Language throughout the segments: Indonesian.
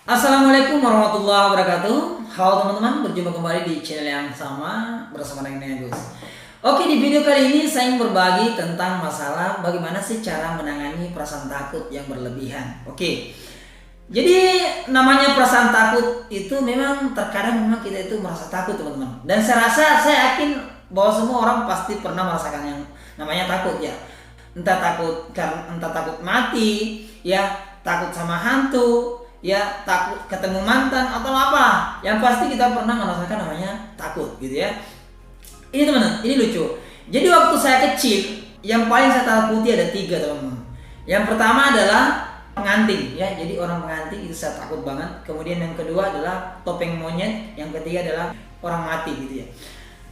Assalamualaikum warahmatullahi wabarakatuh. Halo teman-teman, berjumpa kembali di channel yang sama bersama dengan Gus. Oke, di video kali ini saya ingin berbagi tentang masalah bagaimana sih cara menangani perasaan takut yang berlebihan. Oke, jadi namanya perasaan takut itu memang terkadang kita itu merasa takut teman-teman. Dan saya yakin bahwa semua orang pasti pernah merasakan yang namanya takut ya. Entah takut mati, ya takut sama hantu, ya takut ketemu mantan atau apa. Yang pasti kita pernah merasakan namanya takut gitu ya. Ini teman-teman, ini lucu. Jadi waktu saya kecil, yang paling saya takuti ada 3 teman-teman. Yang pertama adalah pengantin ya. Jadi orang pengantin itu saya takut banget. Kemudian yang kedua adalah topeng monyet. Yang ketiga adalah orang mati gitu ya.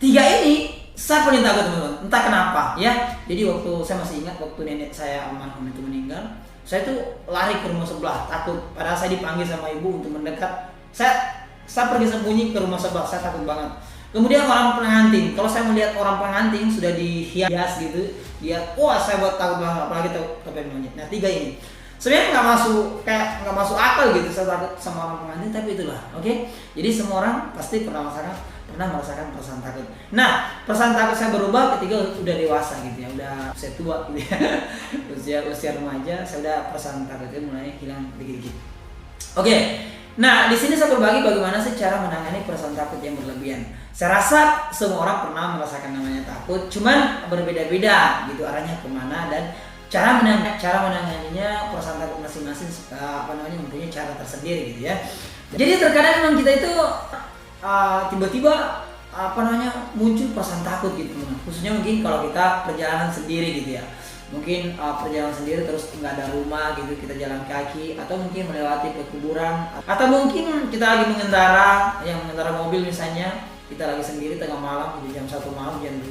3 ini saya paling takut teman-teman. Entah kenapa ya. Jadi waktu saya masih ingat waktu nenek saya almarhum itu meninggal, saya tuh lari ke rumah sebelah takut. Padahal saya dipanggil sama ibu untuk mendekat. Saya pergi sembunyi ke rumah sebelah. Saya takut banget. Kemudian orang pengantin. Kalau saya melihat orang pengantin sudah dihias gitu, wah saya buat takut banget. Apalagi topeng monyet. Nah 3 ini sebenarnya nggak masuk akal gitu. Saya takut sama orang pengantin, tapi itulah. Oke. Jadi semua orang pasti pernah merasakan perasaan takut. Nah, perasaan takut saya berubah ketika udah dewasa gitu ya, udah usia tua gitu ya. usia remaja, saya udah perasaan takutnya mulai hilang dikit-dikit. Oke. Nah, di sini saya berbagi bagaimana sih cara menangani perasaan takut yang berlebihan. Saya rasa semua orang pernah merasakan namanya takut, cuman berbeda-beda gitu arahnya kemana, dan cara menanganinya perasaan takut masing-masing mempunyai cara tersendiri gitu ya. Jadi terkadang memang kita itu tiba-tiba muncul perasaan takut gitu teman. Khususnya mungkin kalau kita perjalanan sendiri gitu ya. Mungkin perjalanan sendiri terus nggak ada rumah gitu, kita jalan kaki, atau mungkin melewati pekuburan, atau mungkin kita lagi mengendara mobil misalnya, kita lagi sendiri tengah malam gitu, jam 1 malam, jam 2.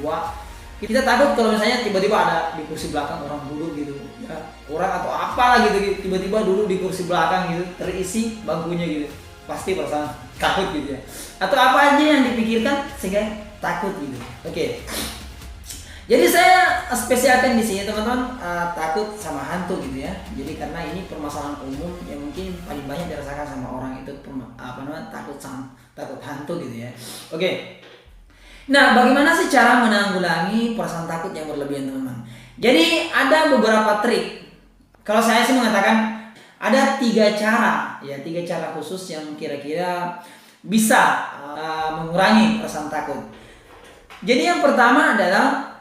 Kita takut kalau misalnya tiba-tiba ada di kursi belakang orang duduk gitu ya, orang atau apa gitu tiba-tiba duduk di kursi belakang gitu, terisi bangkunya gitu. Pasti perasaan takut gitu ya. Atau apa aja yang dipikirkan sehingga takut gitu. Oke. Jadi saya spesialkan di sini teman-teman, takut sama hantu gitu ya. Jadi karena ini permasalahan umum yang mungkin paling banyak dirasakan sama orang itu takut hantu gitu ya. Oke. Nah, bagaimana sih cara menanggulangi perasaan takut yang berlebihan teman-teman? Jadi ada beberapa trik. Kalau saya sih mengatakan ada 3 cara ya, 3 cara khusus yang kira-kira bisa mengurangi perasaan takut. Jadi yang pertama adalah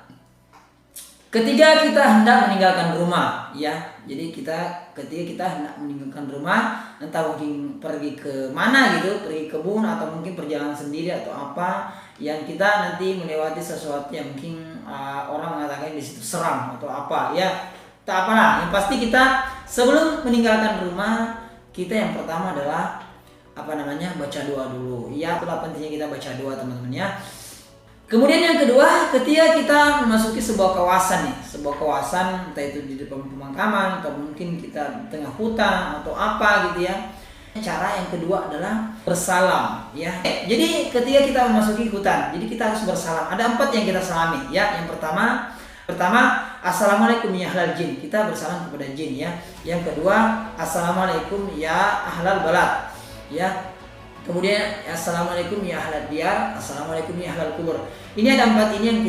ketika kita hendak meninggalkan rumah ya. Jadi ketika kita hendak meninggalkan rumah, entah mungkin pergi ke mana gitu, pergi ke kebun atau mungkin perjalanan sendiri atau apa, yang kita nanti melewati sesuatu yang mungkin orang mengatakan di situ seram atau apa ya. Tak apalah, yang pasti kita sebelum meninggalkan rumah, kita yang pertama adalah baca doa dulu. Ya, itulah pentingnya kita baca doa teman-teman ya. Kemudian yang kedua, ketika kita memasuki sebuah kawasan entah itu di depan pemakaman atau mungkin kita di tengah hutan atau apa gitu ya. Cara yang kedua adalah bersalam ya. Jadi ketika kita memasuki hutan, jadi kita harus bersalam. Ada 4 yang kita salami ya. Yang pertama assalamualaikum ya ahlal jin, kita bersalam kepada jin ya. Yang kedua, assalamualaikum ya ahlal balad ya. Kemudian assalamualaikum ya ahlal diyar, assalamualaikum ya ahlal kubur. Ini ada 4 ini yang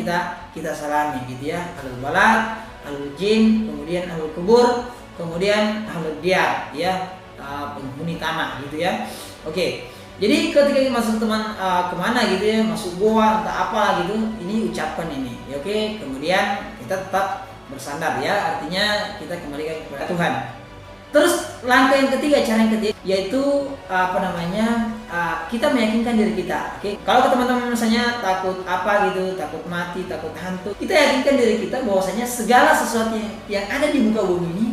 kita salami gitu ya. Ahlul balad, ahlul jin, kemudian ahlul kubur, kemudian ahlul diyar ya, penghuni tanah gitu ya. Oke. Jadi ketika masuk kemana gitu ya, masuk goa entah apa gitu, ini ucapkan ini ya. Oke. Kemudian kita tetap bersandar ya, artinya kita kembalikan kepada Tuhan. Terus langkah yang ketiga, cara yang ketiga yaitu kita meyakinkan diri kita. Oke. Kalau teman-teman misalnya takut apa gitu, takut mati, takut hantu, kita yakinkan diri kita bahwasanya segala sesuatu yang ada di muka bumi ini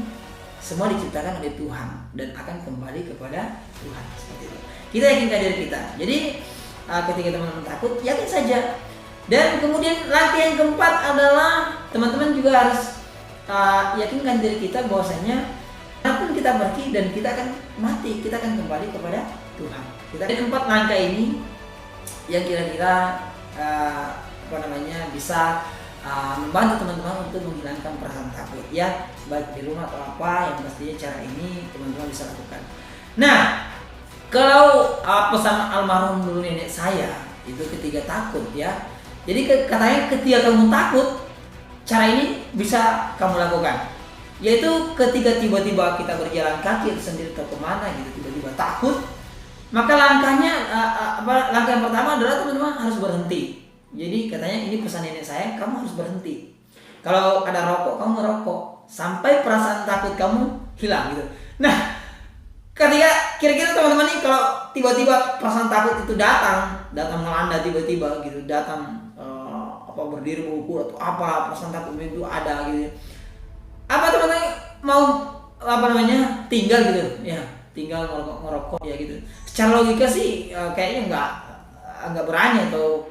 semua diciptakan oleh Tuhan dan akan kembali kepada Tuhan, seperti itu. Kita yakinkan diri kita. Jadi ketika teman-teman takut, yakin saja. Dan kemudian langkah yang keempat adalah teman-teman juga harus yakinkan diri kita bahwasanya apapun kita pergi dan kita akan mati, kita akan kembali kepada Tuhan. Kita ada 4 langkah ini yang kira-kira bisa membantu teman-teman untuk menghilangkan perasaan takut ya, baik di rumah atau apa, yang pastinya cara ini teman-teman bisa lakukan. Nah, Kalau pesan almarhum dulu nenek saya itu ketika takut ya. Jadi katanya ketika kamu takut, cara ini bisa kamu lakukan. Yaitu ketika tiba-tiba kita berjalan kaki sendiri atau kemana gitu, tiba-tiba takut, maka langkahnya langkah yang pertama adalah teman-teman harus berhenti. Jadi katanya ini pesan nenek saya, kamu harus berhenti. Kalau ada rokok, kamu ngerokok sampai perasaan takut kamu hilang gitu. Nah, ketika kira-kira teman-teman nih kalau tiba-tiba perasaan takut itu datang melanda tiba-tiba gitu, datang berdiri mengukur atau apa, perasaan takut itu ada gitu. Apa teman-teman mau tinggal gitu ya, tinggal ngerokok ya gitu. Secara logika sih kayaknya nggak berani atau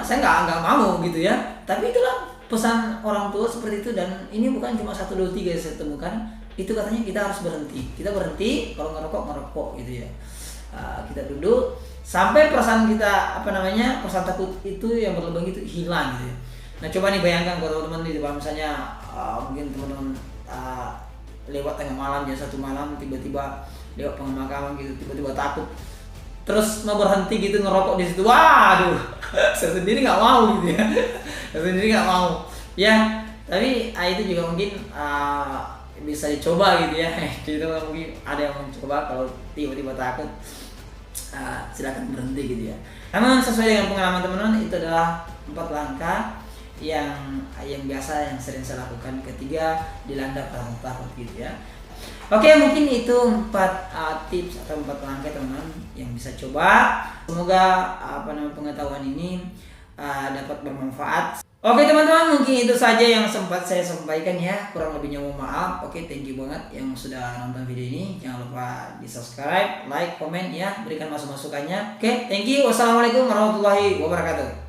saya nggak mau gitu ya. Tapi itulah pesan orang tua seperti itu, dan ini bukan cuma 1, 2, 3 yang saya temukan. Itu katanya kita harus berhenti. Kita berhenti, kalau ngerokok gitu ya. Kita duduk sampai perasaan kita perasaan takut itu yang berlebih itu hilang gitu ya. Nah, coba nih bayangkan kalau teman-teman di misalnya mungkin teman-teman lewat tengah malam ya, satu malam tiba-tiba lewat pemakaman gitu, tiba-tiba takut. Terus mau berhenti gitu ngerokok di situ. Waduh. Saya sendiri nggak mau gitu ya. Ya, tapi itu juga mungkin bisa dicoba gitu ya. Jadi mungkin ada yang mencoba kalau tiba-tiba takut, silakan berhenti gitu ya. Karena sesuai dengan pengalaman teman-teman, itu adalah 4 langkah yang biasa yang sering saya lakukan ketika dilanda perasaan takut gitu ya. Oke, mungkin itu 4 tips atau 4 langkah teman-teman yang bisa coba. Semoga pengetahuan ini dapat bermanfaat. Oke teman-teman, mungkin itu saja yang sempat saya sampaikan ya. Kurang lebihnya mohon maaf. Oke, thank you banget yang sudah nonton video ini. Jangan lupa di subscribe, like, komen ya, berikan masukannya. Oke, thank you. Wassalamualaikum warahmatullahi wabarakatuh.